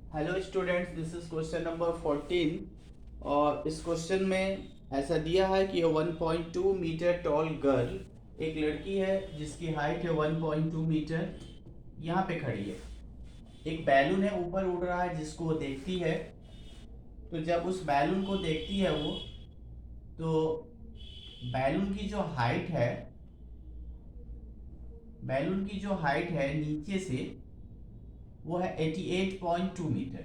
Hello students, this is question number 14। और इस question में ऐसा दिया है कि 1.2 मीटर टॉल गर्ल, एक लड़की है जिसकी हाइट है 1.2 मीटर, यहाँ पे खड़ी है। एक बैलून है ऊपर उड़ रहा है जिसको वो देखती है। तो जब उस बैलून को देखती है वो, तो बैलून की जो हाइट है, बैलून की जो हाइट है नीचे से, वो है 88.2 मीटर।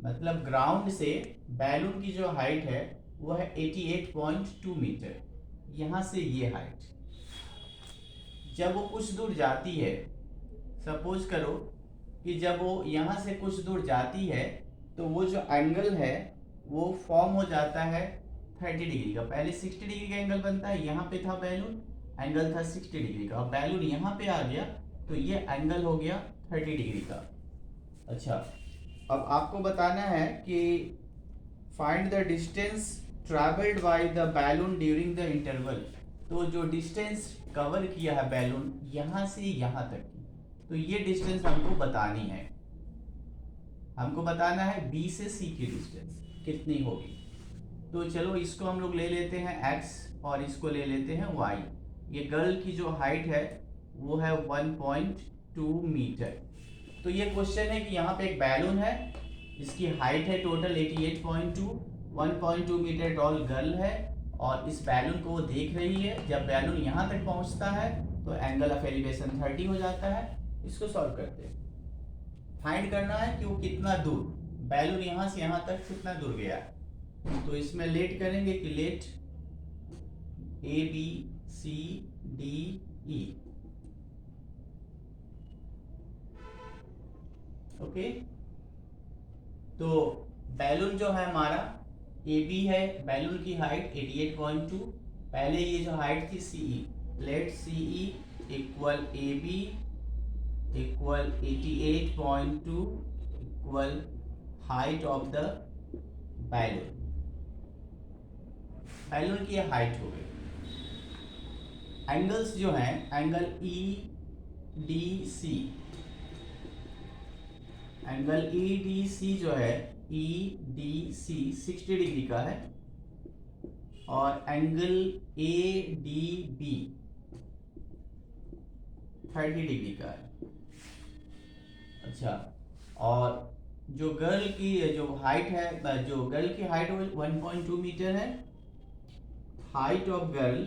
मतलब ग्राउंड से बैलून की जो हाइट है वो है 88.2 मीटर। यहाँ से ये हाइट, जब वो कुछ दूर जाती है, सपोज करो कि जब वो यहाँ से कुछ दूर जाती है, तो वो जो एंगल है वो फॉर्म हो जाता है 30 डिग्री का। पहले 60 डिग्री का एंगल बनता है, यहाँ पे था बैलून, एंगल था 60 डिग्री का, और बैलून यहाँ पे आ गया तो ये एंगल हो गया 30 डिग्री का। अच्छा, अब आपको बताना है कि find the distance travelled by the balloon during the interval. तो जो डिस्टेंस कवर किया है बैलून यहाँ से यहाँ तक की, तो ये डिस्टेंस हमको बतानी है। हमको बताना है बी से सी की डिस्टेंस कितनी होगी। तो चलो इसको हम लोग ले लेते हैं x और इसको ले लेते हैं y। ये गर्ल की जो हाइट है वो है 1.2 मीटर। तो ये क्वेश्चन है कि यहाँ पे एक बैलून है जिसकी हाइट है टोटल 88.2, 1.2 मीटर टॉल गर्ल है, और इस बैलून को वो देख रही है। जब बैलून यहाँ तक पहुँचता है तो एंगल ऑफ एलिवेशन 30 हो जाता है। इसको सॉल्व करते हैं। फाइंड करना है कि वो कितना दूर, बैलून यहाँ से यहाँ तक कितना दूर गया है। तो इसमें लेट करेंगे कि let A B C D E. Okay, तो बैलून जो है हमारा ए बी है, बैलून की हाइट 88.2। पहले ये जो हाइट थी C E, let C E equal A B equal 88.2 equal height of the balloon. Balloon की हाइट हो गई। एंगल्स जो हैं, angle E D C, angle E D C जो है, ई डी सी 60 डिग्री का है, और angle A D B 30 degree का है। अच्छा, और जो गर्ल की जो हाइट है, जो गर्ल की हाइट 1.2 मीटर है। Height of girl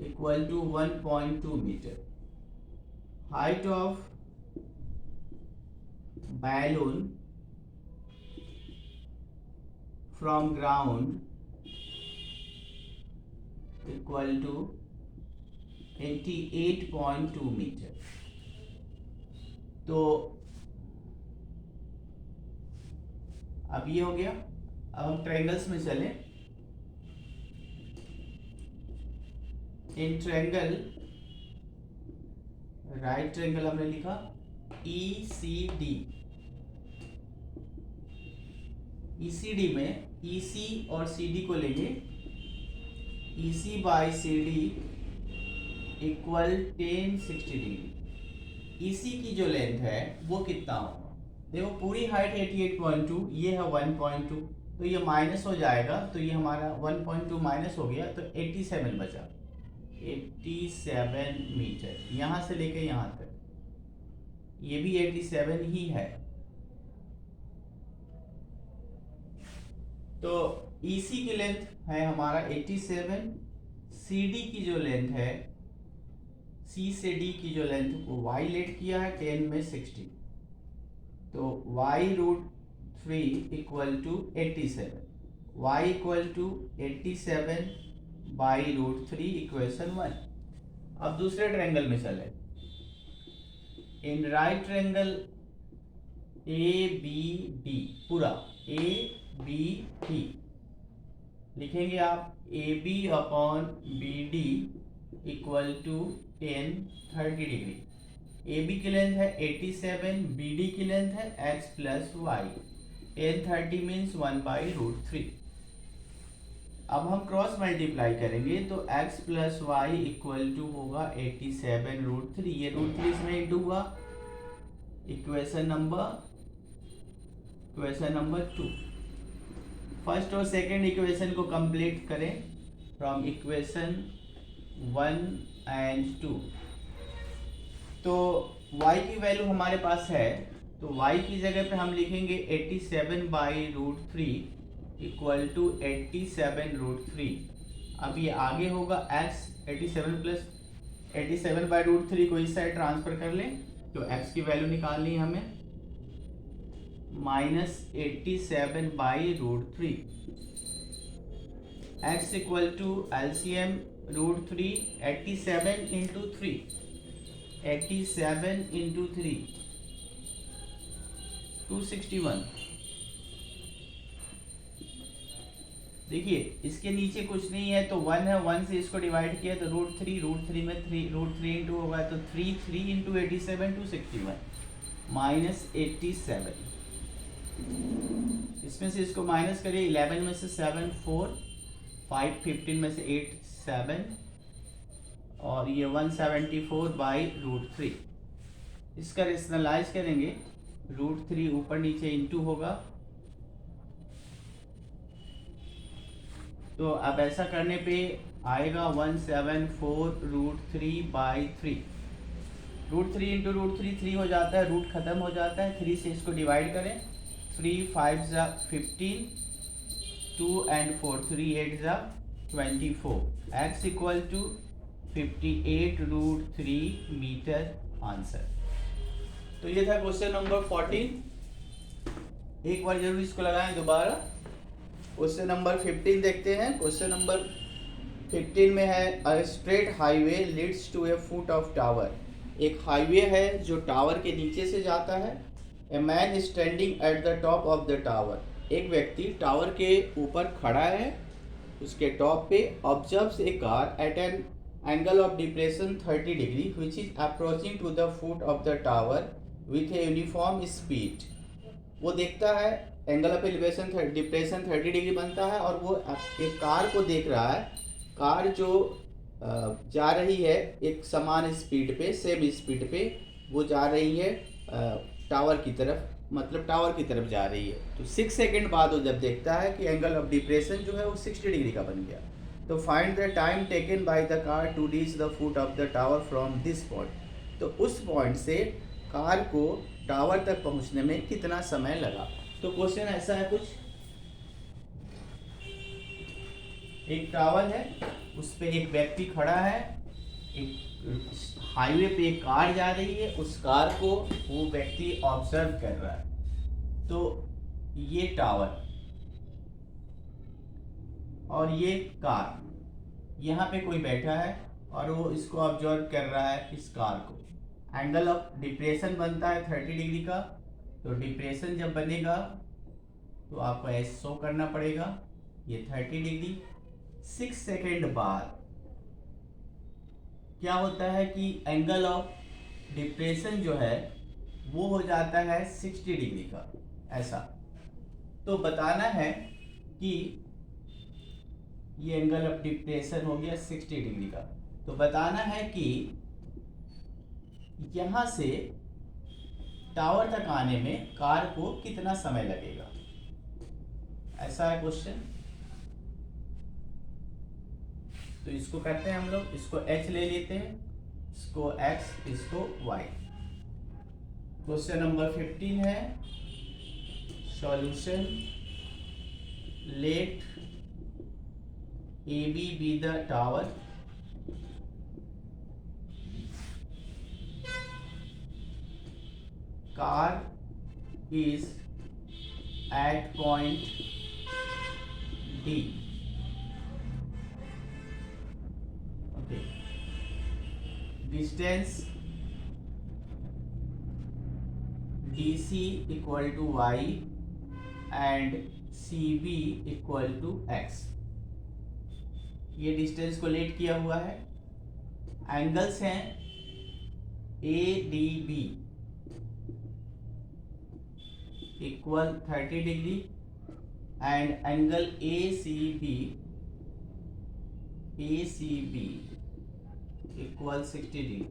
equal to 1.2 metre. Height of balloon from ground equal to 88.2 metre. तो अब ये हो गया। अब हम ट्रायंगल्स में चलें। इन ट्रायंगल, राइट ट्रायंगल हमने लिखा ई सी डी। ई सी डी में ई सी और सी डी को लेंगे। E C by C D equal 1060 degree. E C की जो लेंथ है वो कितना होगा? देखो, पूरी हाइट 88.2, ये है 1.2, तो ये माइनस हो जाएगा। तो ये हमारा 1.2 माइनस हो गया, तो 87 बचा। 87 मीटर यहाँ से लेके यहाँ तक, ये भी 87 ही है। तो EC की लेंथ है हमारा 87, CD की जो लेंथ है, C से D की जो लेंथ को Y लेट किया है 10 में 60, तो y√3 equal to 87। y equal to 87 by √3 equation 1। अब दूसरे ट्रायंगल में चले। In right triangle A B D, पूरा ए बी डी लिखेंगे आप, A B upon B D equal to 1030 degree. A B की लेंथ है 87, बी डी की लेंथ है x प्लस वाई। 1030 मीन्स 1/√3। अब हम क्रॉस मल्टीप्लाई करेंगे तो x plus y equal to होगा 87√3। ये √3 इसमें इंटू हुआ। Equation number 2। फर्स्ट और सेकंड इक्वेशन को कंप्लीट करें फ्रॉम इक्वेशन 1 एंड 2। तो y की वैल्यू हमारे पास है, तो y की जगह पे हम लिखेंगे 87/√3 इक्वल टू 87√3। अब ये आगे होगा x 87/√3 को इस साइड ट्रांसफर कर लें तो x की वैल्यू निकालनी है हमें -87/√3। x equal to LCM √3 87 into 3 87 into 3 261। देखिए इसके नीचे कुछ नहीं है तो 1 है, 1 से इसको डिवाइड किया तो √3 में 3 इंटू होगा तो 3 इंटू 87 261 -87। इसमें से इसको माइनस करिए, 11 में से 7 4 5 15 में से 8 7 और ये 174/√3। इसका रेशनलाइज करेंगे, √3 ऊपर नीचे इंटू होगा। तो अब ऐसा करने पे आएगा 174√3/3। √3 इंटू √3 3 हो जाता है, रूट खत्म हो जाता है। 3 से इसको डिवाइड करें, 3 5 15 2 and 4 3 8 24। x equal to 58√3 metre answer. तो ये था क्वेश्चन नंबर 14। एक बार जरूर इसको लगाएं दोबारा। क्वेश्चन नंबर 15 देखते हैं। क्वेश्चन नंबर 15 में है a straight highway leads to a foot of tower. एक हाईवे है जो टावर के नीचे से जाता है। A man standing at the top of the tower. एक व्यक्ति टावर के ऊपर खड़ा है, उसके टॉप पे observes a car at an angle of depression 30 degree which is approaching to the foot of the tower with a uniform speed. वो देखता है angle of elevation depression 30 degree बनता है और वो एक कार को देख रहा है। कार जो जा रही है एक समान स्पीड पे, सेम स्पीड पे वो जा रही है टावर की तरफ, मतलब टावर की तरफ जा रही है। तो 6 सेकेंड बाद वो जब देखता है कि एंगल ऑफ डिप्रेशन जो है वो 60 डिग्री का बन गया। तो find the time taken by the car to reach the foot of the tower from this point. तो उस पॉइंट से कार को टावर तक पहुंचने में कितना समय लगा। तो क्वेश्चन ऐसा है कुछ, एक टावर है, उस पे एक व्यक्ति खड़ा है, एक हाईवे पे एक कार जा रही है, उस कार को वो व्यक्ति ऑब्जर्व कर रहा है। तो ये टावर और ये कार, यहाँ पे कोई बैठा है और वो इसको ऑब्जर्व कर रहा है इस कार को। एंगल ऑफ डिप्रेशन बनता है 30 डिग्री का। तो डिप्रेशन जब बनेगा तो आपको ऐसे शो करना पड़ेगा, ये 30 डिग्री। 6 सेकेंड बाद क्या होता है कि एंगल ऑफ डिप्रेशन जो है वो हो जाता है 60 डिग्री का, ऐसा। तो बताना है कि ये एंगल ऑफ डिप्रेशन हो गया 60 डिग्री का। तो बताना है कि यहां से टावर तक आने में कार को कितना समय लगेगा, ऐसा है क्वेश्चन। तो इसको करते हैं हम लोग, इसको h ले लेते हैं, इसको x, इसको y। क्वेश्चन नंबर 15 है solution. Let AB be the tower car is at point D. Okay. Distance DC equal to y and CB equal to x। ये डिस्टेंस को लेट किया हुआ है। एंगल्स हैं ADB equal 30 degree and angle ACB ACB equal 60 degree,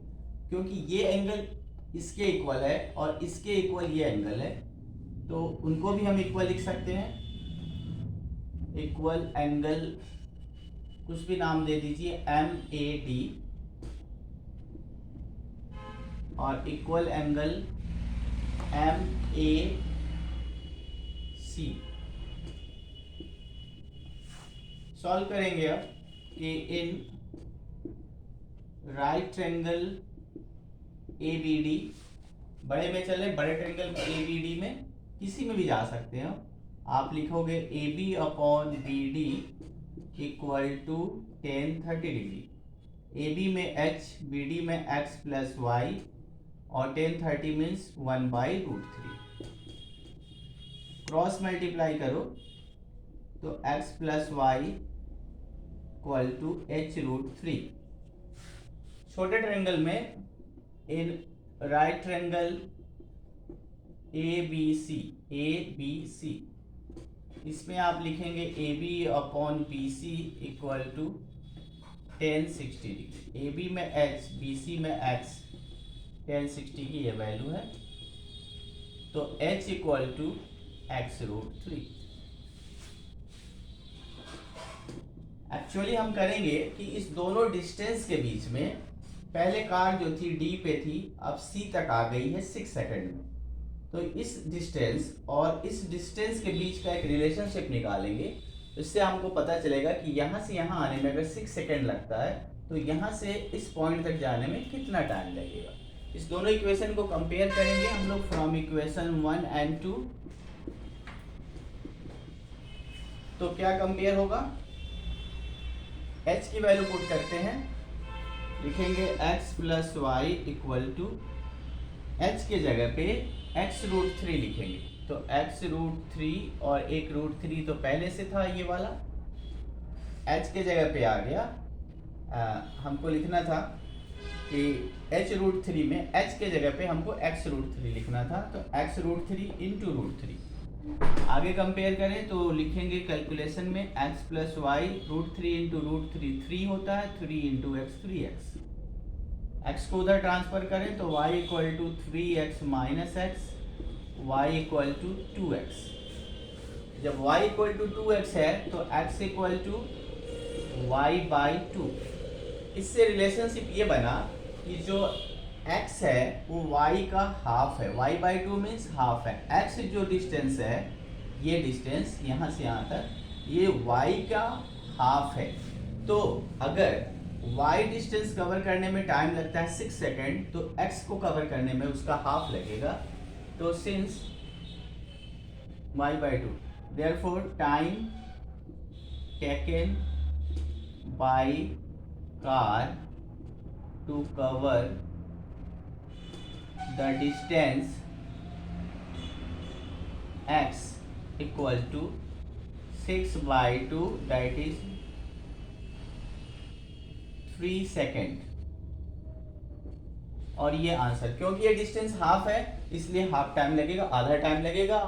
क्योंकि ये angle इसके equal है और इसके इक्वल ये एंगल है, तो उनको भी हम इक्वल लिख सकते हैं। इक्वल एंगल कुछ भी नाम दे दीजिए, MAD, और इक्वल एंगल MAC। सॉल्व करेंगे अब कि इन राइट ट्रायंगल ABD, बड़े में चले, बड़े ट्रायंगल ABD में किसी में भी जा सकते हैं आप लिखोगे AB upon BD equal to tan 30 degree. AB में H, BD में x प्लस वाई और tan 30 मीन्स 1/√3। क्रॉस मल्टीप्लाई करो तो x plus y equal to h√3। छोटे ट्रायंगल में इन राइट ट्रायंगल ABC इसमें आप लिखेंगे AB upon BC equal to tan 60 degree. AB में H, BC में x, tan 60 की ये वैल्यू है, तो H equal to x√3। Actually हम करेंगे कि इस दोनों डिस्टेंस के बीच में पहले कार जो थी D पे थी, अब C तक आ गई है 6 सेकंड में, तो इस डिस्टेंस और इस डिस्टेंस के बीच का एक रिलेशनशिप निकालेंगे। इससे हमको पता चलेगा कि यहाँ से यहाँ आने में अगर 6 सेकंड लगता है तो यहाँ से इस पॉइंट तक जाने में कितना टाइम लगेगा। इस दोनों इक्वेशन को कंपेयर करेंगे हम लोग फ्रॉम इक्वेशन 1 एंड 2। तो क्या कंपेयर होगा, h की वैल्यू पुट करते हैं, लिखेंगे x plus y equal to h के जगह पे x√3 लिखेंगे, तो x√3 और एक √3 तो पहले से था ये वाला, h के जगह पे आ गया। हमको लिखना था कि h√3 में h के जगह पे हमको x√3 लिखना था, तो x√3 इंटू √3। आगे कंपेयर करें तो लिखेंगे कैलकुलेशन में x प्लस वाई √3 इंटू √3 3 होता है, 3 इंटू x 3x। x को उधर ट्रांसफर करें तो y equal to 3x minus x, y equal to 2x। जब y इक्वल टू 2x है तो x इक्वल टू y/2। इससे रिलेशनशिप ये बना कि जो x है वो y का हाफ है, y/2 मीन्स हाफ है। x जो डिस्टेंस है, ये डिस्टेंस यहाँ से यहाँ तक, ये y का हाफ है। तो अगर y डिस्टेंस कवर करने में टाइम लगता है 6 सेकेंड, तो x को कवर करने में उसका हाफ लगेगा। तो since y/2, therefore time taken by car to cover the distance x equal to 6/2, that is 3 second. और ये आंसर, क्योंकि ये डिस्टेंस हाफ है इसलिए हाफ टाइम लगेगा, आधा टाइम लगेगा।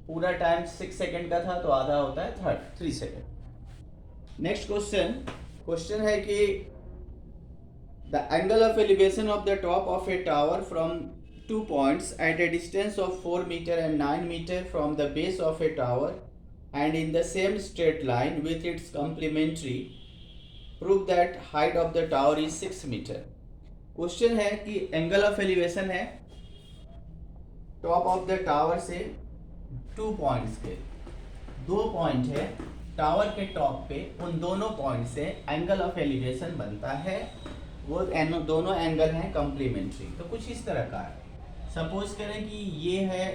पूरा टाइम 6 सेकेंड का था तो आधा होता है 3 सेकेंड। नेक्स्ट क्वेश्चन है कि the angle of elevation of the top of A tower from 2 points at a distance of 4 meter and 9 meter from the base of a tower and in the same straight line with its complementary, prove that height of the tower is 6 meter। Question है कि angle of elevation है top of the tower से 2 points के, 2 point है tower के top पे, उन दोनों पॉइंट से एंगल ऑफ एलिवेशन बनता है। वो दोनों एंगल हैं कॉम्प्लीमेंट्री। तो कुछ इस तरह का है, सपोज करें कि ये है,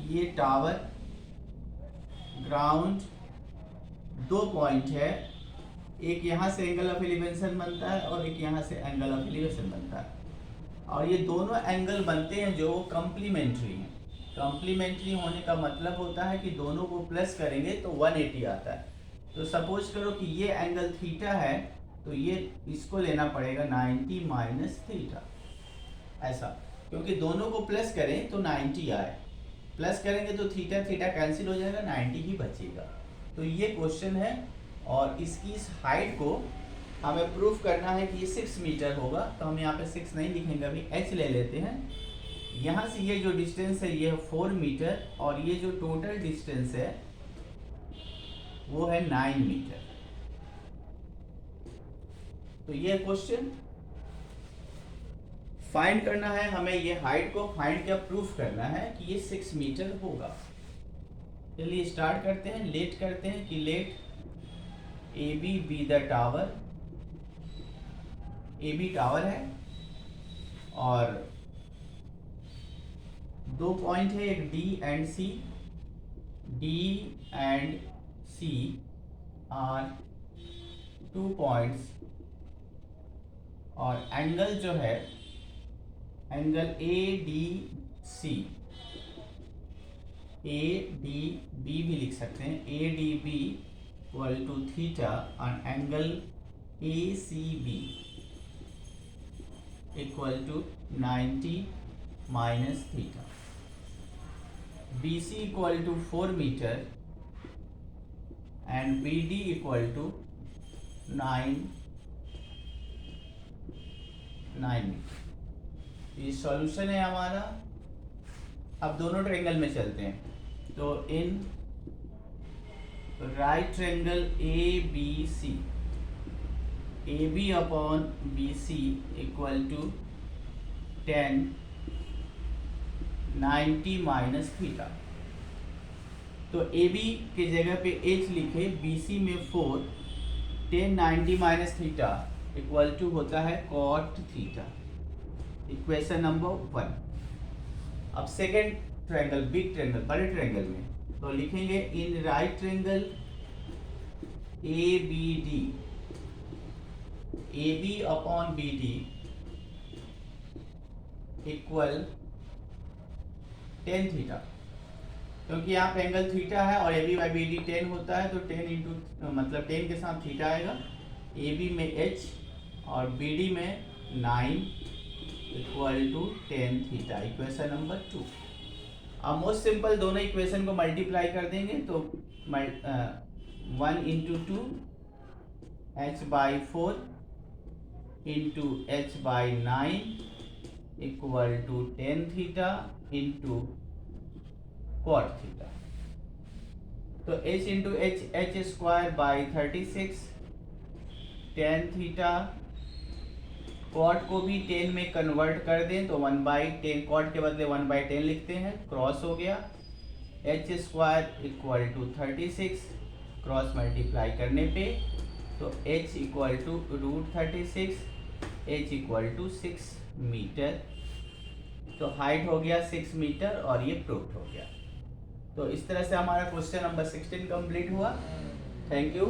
ये टावर ग्राउंड, 2 पॉइंट है, एक यहाँ से एंगल ऑफ एलिवेशन बनता है और एक यहाँ से एंगल ऑफ एलिवेशन बनता है, और ये दोनों एंगल बनते हैं जो कॉम्प्लीमेंट्री हैं। कॉम्प्लीमेंट्री होने का मतलब होता है कि दोनों को प्लस करेंगे तो 180 आता है। तो सपोज करो कि ये एंगल थीटा है, तो ये इसको लेना पड़ेगा 90 माइनस थीटा, ऐसा, क्योंकि दोनों को प्लस करें तो 90 आए, प्लस करेंगे तो थीटा थीटा कैंसिल हो जाएगा, 90 ही बचेगा। तो ये क्वेश्चन है और इसकी इस हाइट को हमें प्रूफ करना है कि ये 6 मीटर होगा। तो हम यहाँ पे 6 नहीं लिखेंगे, अभी h ले लेते हैं। यहाँ से ये जो डिस्टेंस है ये है 4 मीटर और ये जो टोटल डिस्टेंस है वो है 9 मीटर। तो ये क्वेश्चन फाइंड करना है हमें, ये हाइट को फाइंड क्या प्रूफ करना है कि ये 6 मीटर होगा। चलिए स्टार्ट करते हैं, लेट करते हैं कि let A B the tower. A B tower है और 2 पॉइंट है, एक D and C. D and C are 2 points और एंगल जो है angle A D C, A D B भी लिख सकते हैं, A D B equal to theta और angle A C B equal to 90 minus theta. B C equal to 4 metre and B D equal to 9 metre. ये solution है हमारा। अब दोनों ट्रायंगल में चलते हैं। तो in right triangle A B C, A B upon B C equal to 10 90 minus theta. तो ए बी के जगह पे h लिखे, बी सी में 4, 10 90 माइनस थीटा इक्वल टू होता है कॉट थीटा। Equation number 1। अब सेकेंड ट्रायंगल, बिग ट्रायंगल, बड़े ट्रायंगल में तो लिखेंगे in right triangle A B D, A B upon B D equal 10 theta. क्योंकि यहाँ पे एंगल थीटा है और A B by B D 10 होता है, तो 10 इंटू मतलब 10 के साथ थीटा आएगा। ए बी में h और बी डी में 9 equal to 10 theta. Equation number 2। अब मोस्ट सिंपल दोनों इक्वेशन को मल्टीप्लाई कर देंगे तो 1 into 2 h by 4 into h by 9 equal to 10 theta into cot theta. तो h into h square by 36 10 theta. Cot को भी 10 में कन्वर्ट कर दें तो 1/10, कॉट के बदले 1/10 लिखते हैं, क्रॉस हो गया। h square equal to 36, cross multiply करने पे तो h equal to √36, h equal to 6 metre. तो हाइट हो गया 6 मीटर और ये प्रूफ हो गया। तो इस तरह से हमारा क्वेश्चन नंबर 16 कंप्लीट हुआ। Thank you.